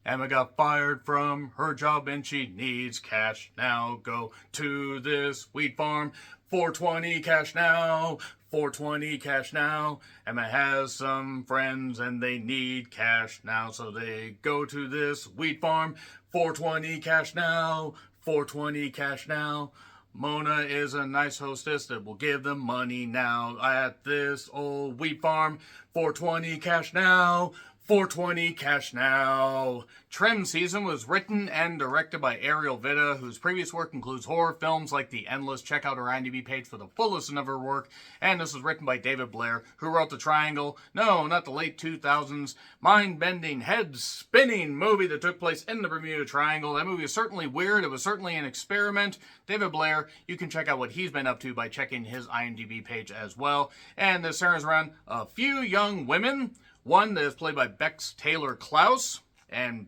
Emma got fired from her job and she needs cash now. Go to this wheat farm. 420 cash now. 420 cash now. Emma has some friends and they need cash now. So they go to this wheat farm. 420 cash now. 420 cash now. Mona is a nice hostess that will give them money now at this old wheat farm. 420 cash now. 420 cash now. Trim Season was written and directed by Ariel Vitta, whose previous work includes horror films like The Endless. Check out her IMDb page for the full list of her work. And this was written by David Blair, who wrote The Triangle. No, not the late 2000s. Mind-bending, head-spinning movie that took place in the Bermuda Triangle. That movie was certainly weird. It was certainly an experiment. David Blair, you can check out what he's been up to by checking his IMDb page as well. And this centers around a few young women. One that is played by Bex Taylor Klaus, and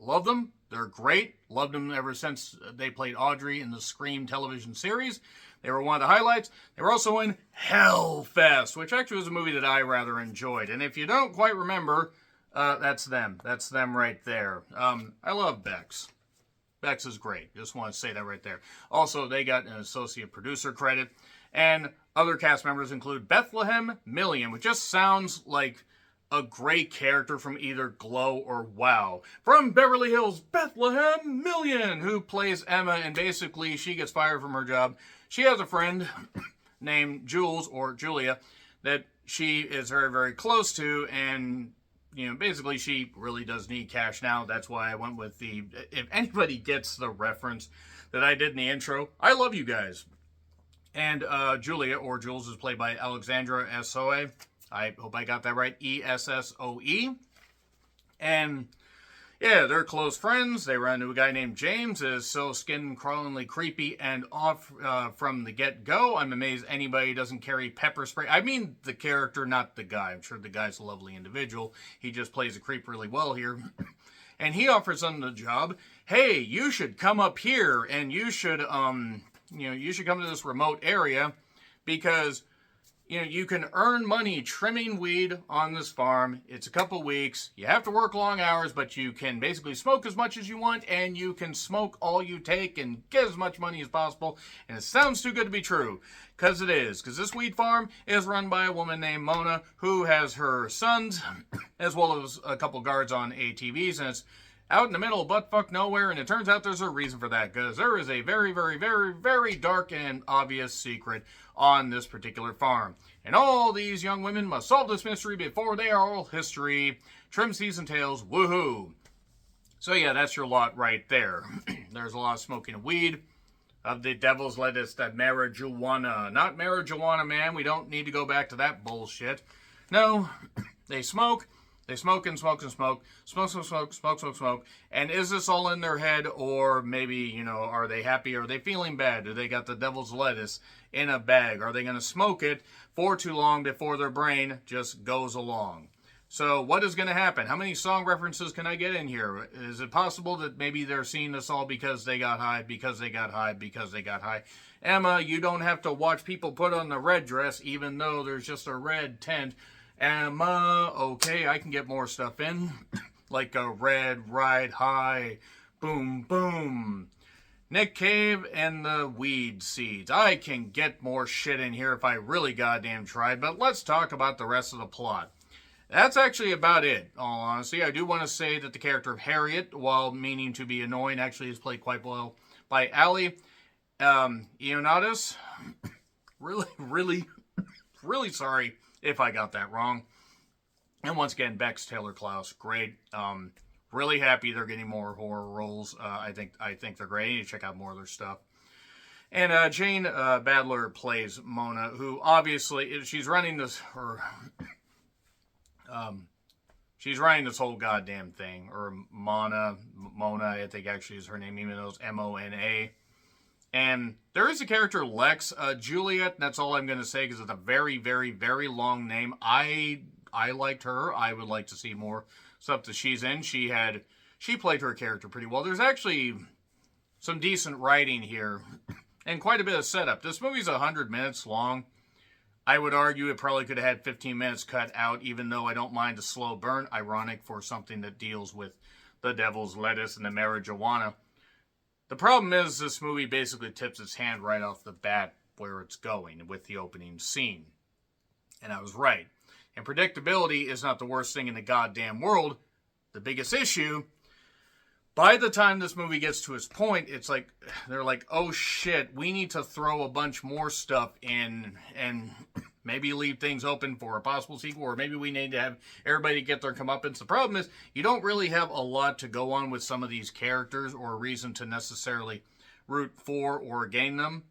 love them. They're great. Loved them ever since they played Audrey in the Scream television series. They were one of the highlights. They were also in Hellfest, which actually was a movie that I rather enjoyed. And if you don't quite remember, that's them. That's them right there. I love Bex. Bex is great. Just want to say that right there. Also, they got an associate producer credit. And other cast members include Bethlehem Million, which just sounds like a great character from either Glow or WoW. From Beverly Hills, Bethlehem Million, who plays Emma, and basically she gets fired from her job. She has a friend named Jules, or Julia, that she is very, very close to, and, you know, basically she really does need cash now. That's why I went with the, if anybody gets the reference that I did in the intro, I love you guys. And Julia, or Jules, is played by Alexandra Essoe. I hope I got that right. Essoe. And yeah, they're close friends. They run into a guy named James, is so skin-crawlingly creepy and off from the get-go. I'm amazed anybody doesn't carry pepper spray. I mean the character, not the guy. I'm sure the guy's a lovely individual. He just plays a creep really well here. And he offers them the job. Hey, you should come up here, and you should, you should come to this remote area because you can earn money trimming weed on this farm. It's a couple weeks. You have to work long hours, but you can basically smoke as much as you want, and you can smoke all you take and get as much money as possible. And it sounds too good to be true, because it is. Because this weed farm is run by a woman named Mona, who has her sons, as well as a couple guards on ATVs, and it's out in the middle of buttfuck nowhere, and it turns out there's a reason for that, because there is a very, very, very, very dark and obvious secret on this particular farm. And all these young women must solve this mystery before they are all history. Trim Season Tales, woohoo! So yeah, that's your lot right there. There's a lot of smoking of weed, of the devil's lettuce, that marijuana. Not marijuana, man. We don't need to go back to that bullshit. No, they smoke. They smoke and smoke and smoke. Smoke, smoke, smoke, smoke, smoke, smoke. And is this all in their head? Or maybe, are they happy? Are they feeling bad? Do they got the devil's lettuce in a bag? Are they going to smoke it for too long before their brain just goes along? So what is going to happen? How many song references can I get in here? Is it possible that maybe they're seeing this all because they got high, because they got high, because they got high? Emma, you don't have to watch people put on the red dress, even though there's just a red tent. Emma, okay, I can get more stuff in. Like a red ride high. Boom, boom. Nick Cave and the weed seeds. I can get more shit in here if I really goddamn tried, but let's talk about the rest of the plot. That's actually about it, all honesty. I do want to say that the character of Harriet, while meaning to be annoying, actually is played quite well by Ali Ioannidis. Really sorry if I got that wrong. And once again, Bex Taylor Klaus, great. Really happy they're getting more horror roles. I think they're great. I need to check out more of their stuff. And Jane Badler plays Mona, who obviously she's running this she's running this whole goddamn thing. Or Mona, I think actually is her name, even though it's Mona. And there is a character, Lex, Juliet, that's all I'm going to say, because it's a very, very, very long name. I liked her. I would like to see more stuff that she's in. She played her character pretty well. There's actually some decent writing here, and quite a bit of setup. This movie's 100 minutes long. I would argue it probably could have had 15 minutes cut out, even though I don't mind a slow burn. Ironic for something that deals with the devil's lettuce and the marijuana. The problem is this movie basically tips its hand right off the bat where it's going with the opening scene. And I was right. And predictability is not the worst thing in the goddamn world. The biggest issue, by the time this movie gets to its point, it's like, they're like, oh shit, we need to throw a bunch more stuff in and maybe leave things open for a possible sequel, or maybe we need to have everybody get their comeuppance. The problem is, you don't really have a lot to go on with some of these characters or a reason to necessarily root for or against them.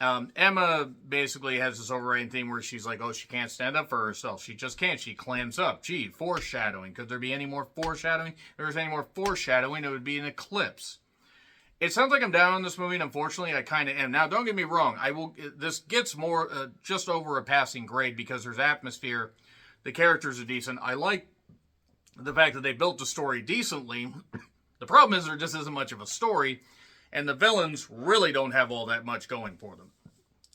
Emma basically has this overriding theme where she's like, oh, she can't stand up for herself. She just can't. She clams up. Gee, foreshadowing. Could there be any more foreshadowing? If there was any more foreshadowing, it would be an eclipse. It sounds like I'm down on this movie, and unfortunately, I kind of am. Now, don't get me wrong. This gets more just over a passing grade because there's atmosphere. The characters are decent. I like the fact that they built the story decently. The problem is there just isn't much of a story, and the villains really don't have all that much going for them.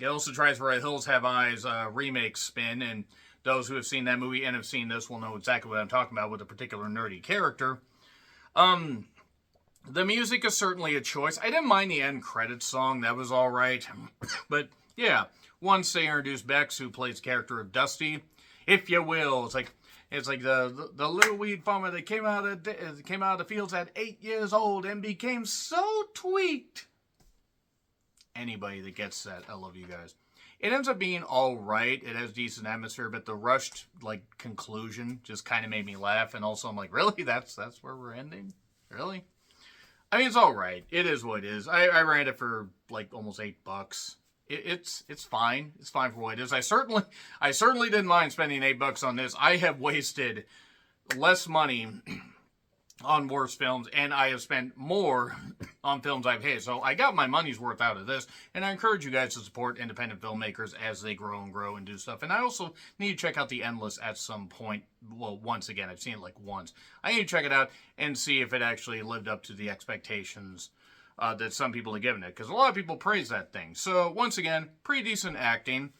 It also tries for a Hills Have Eyes remake spin, and those who have seen that movie and have seen this will know exactly what I'm talking about with a particular nerdy character. The music is certainly a choice. I didn't mind the end credits song. That was all right. But, yeah, once they introduced Bex, who plays the character of Dusty, if you will, it's like the little weed farmer that came out of the fields at 8 years old and became so tweaked. Anybody that gets that, I love you guys. It ends up being all right. It has decent atmosphere, but the rushed conclusion just kind of made me laugh. And also, I'm like, really? That's where we're ending? Really? I mean, it's all right. It is what it is. I ran it for almost $8. It's fine. It's fine for what it is. I certainly didn't mind spending $8 on this. I have wasted less money on worse films, and I have spent more on films I've hated. So I got my money's worth out of this, and I encourage you guys to support independent filmmakers as they grow and do stuff. And I also need to check out The Endless at some point. Well, once again, I've seen it once. I need to check it out and see if it actually lived up to the expectations that some people have given it, because a lot of people praise that thing. So once again, pretty decent acting.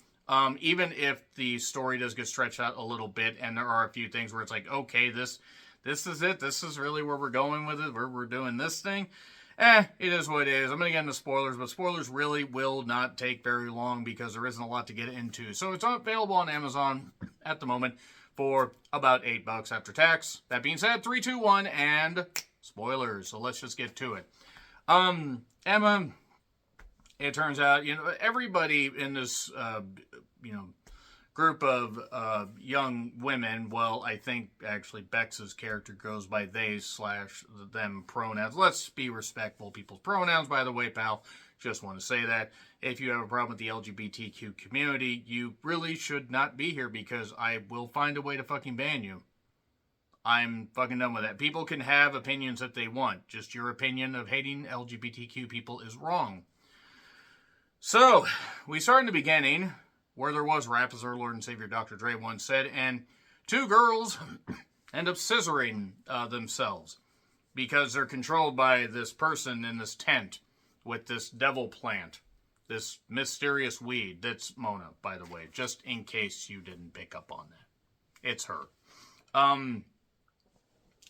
Even if the story does get stretched out a little bit, and there are a few things where it's like, okay, this is it. This is really where we're going with it. Where we're doing this thing. It is what it is. I'm going to get into spoilers, but spoilers really will not take very long because there isn't a lot to get into. So it's available on Amazon at the moment for about $8 after tax. That being said, 3, 2, 1, and spoilers. So let's just get to it. Emma, it turns out, everybody in this, group of young women, well, I think actually Bex's character goes by they/them pronouns. Let's be respectful of people's pronouns, by the way, pal. Just want to say that. If you have a problem with the LGBTQ community, you really should not be here because I will find a way to fucking ban you. I'm fucking done with that. People can have opinions that they want. Just your opinion of hating LGBTQ people is wrong. So, we start in the beginning, where there was rap, as our Lord and Savior Dr. Dre once said, and 2 girls end up scissoring themselves because they're controlled by this person in this tent with this devil plant, this mysterious weed. That's Mona, by the way, just in case you didn't pick up on that. It's her.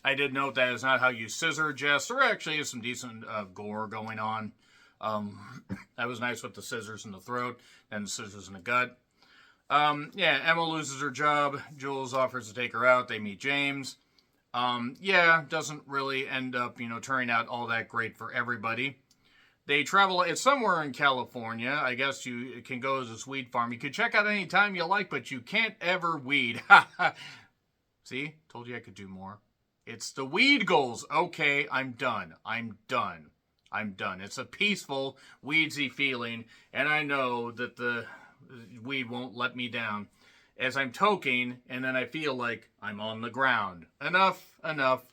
I did note that is not how you scissor, Jess. There actually is some decent gore going on. That was nice with the scissors in the throat and the scissors in the gut. Emma loses her job. Jules offers to take her out. They meet James. Doesn't really end up, turning out all that great for everybody. They travel, it's somewhere in California. I guess you can go to this weed farm. You can check out any time you like, but you can't ever weed. See? Told you I could do more. It's the weed goals. Okay, I'm done. It's a peaceful, weedsy feeling, and I know that the weed won't let me down as I'm toking, and then I feel like I'm on the ground. Enough.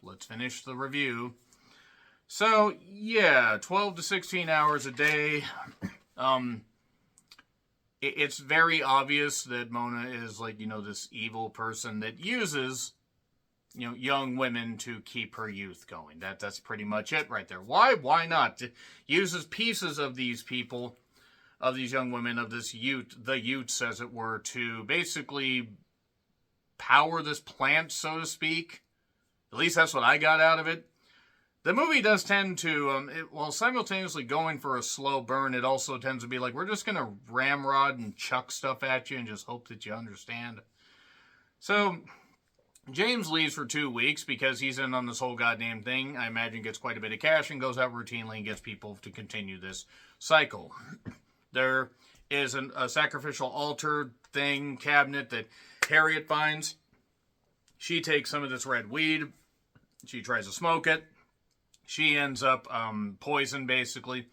Let's finish the review. So, 12 to 16 hours a day. It's very obvious that Mona is this evil person that uses young women to keep her youth going. That's pretty much it right there. Why not? Uses pieces of these people, of these young women, of this the Utes, as it were, to basically power this plant, so to speak. At least that's what I got out of it. The movie does tend to, while simultaneously going for a slow burn, it also tends to be like, we're just going to ramrod and chuck stuff at you and just hope that you understand. So, James leaves for 2 weeks because he's in on this whole goddamn thing. I imagine gets quite a bit of cash and goes out routinely and gets people to continue this cycle. There is a sacrificial altar thing, cabinet that Harriet finds. She takes some of this red weed. She tries to smoke it. She ends up poisoned, basically,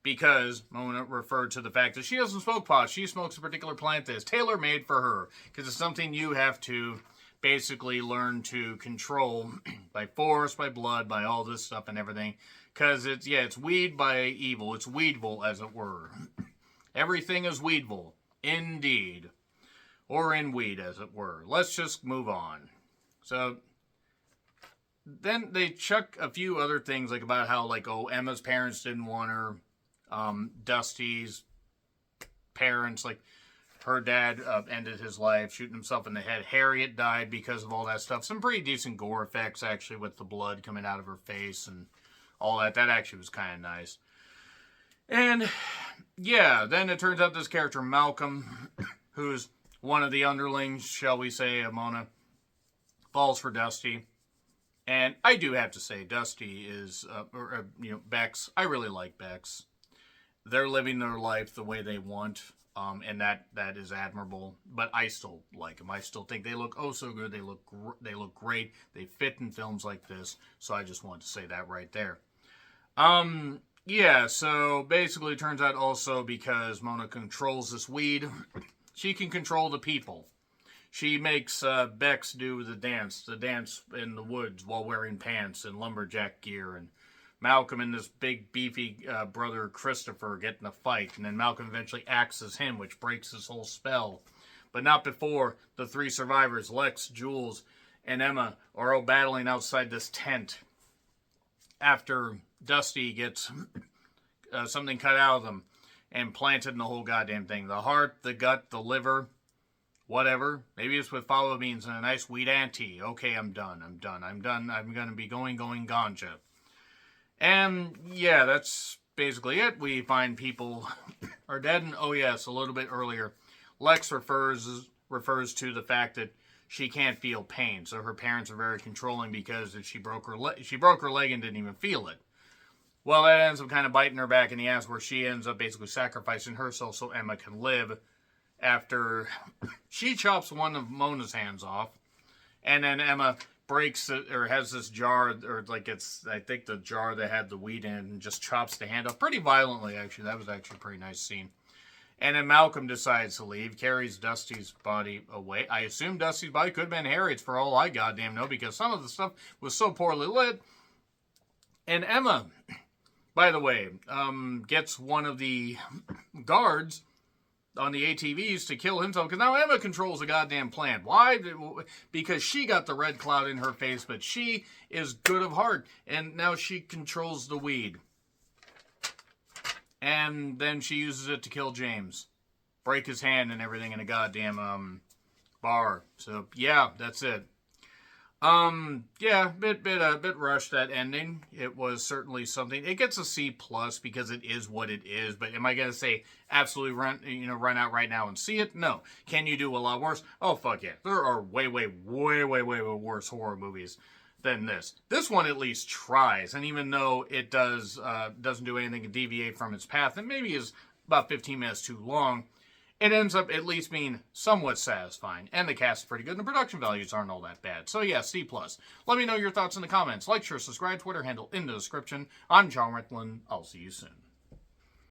because Mona referred to the fact that she doesn't smoke pot. She smokes a particular plant that is tailor-made for her, because it's something you have to basically learn to control by force, by blood, by all this stuff and everything, because it's weed by evil. It's weedful, as it were. Everything is weedful, indeed, or in weed, as it were. Let's just move on. So then they chuck a few other things, like about how, like, Emma's parents didn't want her. Dusty's parents, like, her dad ended his life shooting himself in the head. Harriet died because of all that stuff. Some pretty decent gore effects, actually, with the blood coming out of her face and all that. That actually was kind of nice. And, yeah, then it turns out this character, Malcolm, who's one of the underlings, shall we say, of Mona, falls for Dusty. And I do have to say, Dusty is, Bex. I really like Bex. They're living their life the way they want, and that is admirable. But I still like them. I still think they look oh so good. They look great. They fit in films like this. So I just want to say that right there. Yeah. So basically, it turns out also because Mona controls this weed, she can control the people. She makes Bex do the dance in the woods while wearing pants and lumberjack gear, and Malcolm and this big beefy brother Christopher get in a fight, and then Malcolm eventually axes him, which breaks his whole spell. But not before the 3 survivors, Lex, Jules, and Emma, are all battling outside this tent after Dusty gets something cut out of them and planted in the whole goddamn thing. The heart, the gut, the liver, whatever. Maybe it's with fava beans and a nice weed ante. Okay, I'm done. I'm going to be going ganja. And, yeah, that's basically it. We find people are dead. And, oh, yes, a little bit earlier, Lex refers to the fact that she can't feel pain. So her parents are very controlling because if she broke her leg and didn't even feel it. Well, that ends up kind of biting her back in the ass, where she ends up basically sacrificing herself so Emma can live, after she chops one of Mona's hands off. And then Emma breaks it, or has this jar, or like it's, I think the jar that had the weed in, and just chops the hand off pretty violently, actually. That was actually a pretty nice scene. And then Malcolm decides to leave, carries Dusty's body away. I assume Dusty's body could have been Harriet's for all I goddamn know, because some of the stuff was so poorly lit. And Emma, by the way, gets one of the guards on the ATVs to kill himself, because now Emma controls the goddamn plant. Why? Because she got the red cloud in her face, but she is good of heart, and now she controls the weed. And then she uses it to kill James. Break his hand and everything in a goddamn bar. So, yeah, that's it. Yeah, bit rushed, that ending. It was certainly something. It gets a C+ because it is what it is. But am I gonna say absolutely run out right now and see it? No. Can you do a lot worse? Oh fuck yeah! There are way worse horror movies than this. This one at least tries, and even though it doesn't do anything to deviate from its path, and maybe is about 15 minutes too long, it ends up at least being somewhat satisfying. And the cast is pretty good, and the production values aren't all that bad. So yeah, C+. Let me know your thoughts in the comments. Like, share, subscribe, Twitter handle in the description. I'm John Ricklin. I'll see you soon.